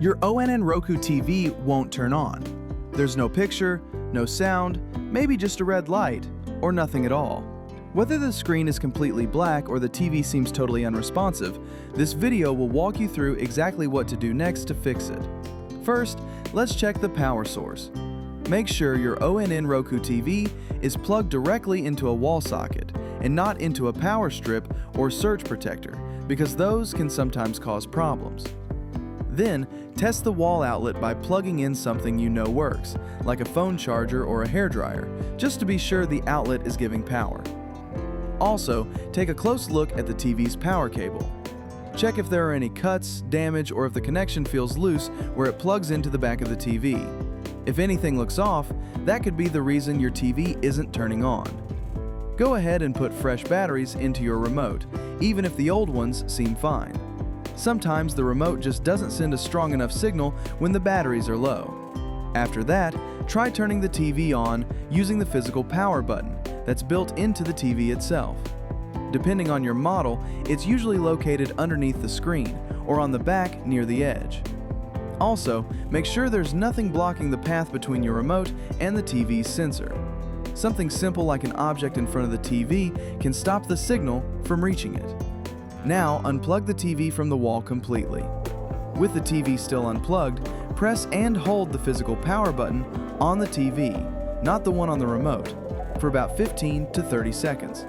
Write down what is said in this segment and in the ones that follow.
Your ONN Roku TV won't turn on. There's no picture, no sound, maybe just a red light, or nothing at all. Whether the screen is completely black or the TV seems totally unresponsive, this video will walk you through exactly what to do next to fix it. First, let's check the power source. Make sure your ONN Roku TV is plugged directly into a wall socket and not into a power strip or surge protector, because those can sometimes cause problems. Then, test the wall outlet by plugging in something you know works, like a phone charger or a hairdryer, just to be sure the outlet is giving power. Also, take a close look at the TV's power cable. Check if there are any cuts, damage, or if the connection feels loose where it plugs into the back of the TV. If anything looks off, that could be the reason your TV isn't turning on. Go ahead and put fresh batteries into your remote, even if the old ones seem fine. Sometimes the remote just doesn't send a strong enough signal when the batteries are low. After that, try turning the TV on using the physical power button that's built into the TV itself. Depending on your model, it's usually located underneath the screen or on the back near the edge. Also, make sure there's nothing blocking the path between your remote and the TV's sensor. Something simple like an object in front of the TV can stop the signal from reaching it. Now, unplug the TV from the wall completely. With the TV still unplugged, press and hold the physical power button on the TV, not the one on the remote, for about 15 to 30 seconds.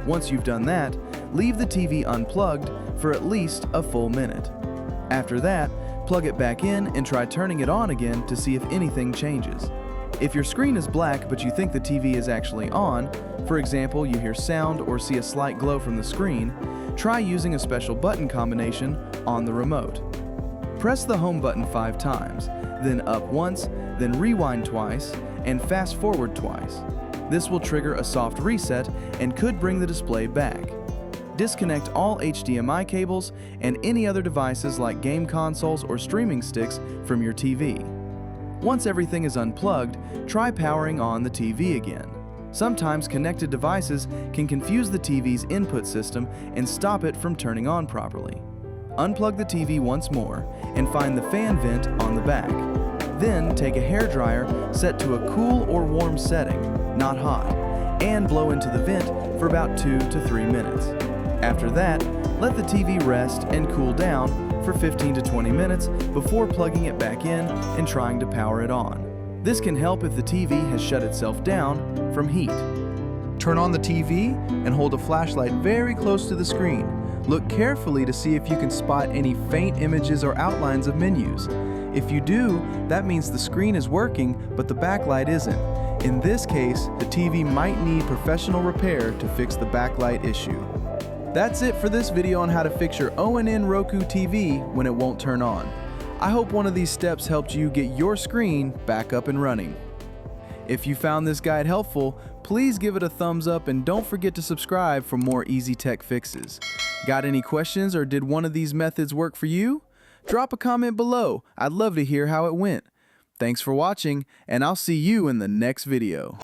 Once you've done that, leave the TV unplugged for at least a full minute. After that, plug it back in and try turning it on again to see if anything changes. If your screen is black but you think the TV is actually on, for example, you hear sound or see a slight glow from the screen, try using a special button combination on the remote. Press the home button 5 times, then up once, then rewind twice, and fast forward twice. This will trigger a soft reset and could bring the display back. Disconnect all HDMI cables and any other devices like game consoles or streaming sticks from your TV. Once everything is unplugged, try powering on the TV again. Sometimes connected devices can confuse the TV's input system and stop it from turning on properly. Unplug the TV once more and find the fan vent on the back. Then take a hairdryer set to a cool or warm setting, not hot, and blow into the vent for about 2 to 3 minutes. After that, let the TV rest and cool down for 15 to 20 minutes before plugging it back in and trying to power it on. This can help if the TV has shut itself down from heat. Turn on the TV and hold a flashlight very close to the screen. Look carefully to see if you can spot any faint images or outlines of menus. If you do, that means the screen is working but the backlight isn't. In this case, the TV might need professional repair to fix the backlight issue. That's it for this video on how to fix your ONN Roku TV when it won't turn on. I hope one of these steps helped you get your screen back up and running. If you found this guide helpful, please give it a thumbs up and don't forget to subscribe for more easy tech fixes. Got any questions or did one of these methods work for you? Drop a comment below. I'd love to hear how it went. Thanks for watching, and I'll see you in the next video.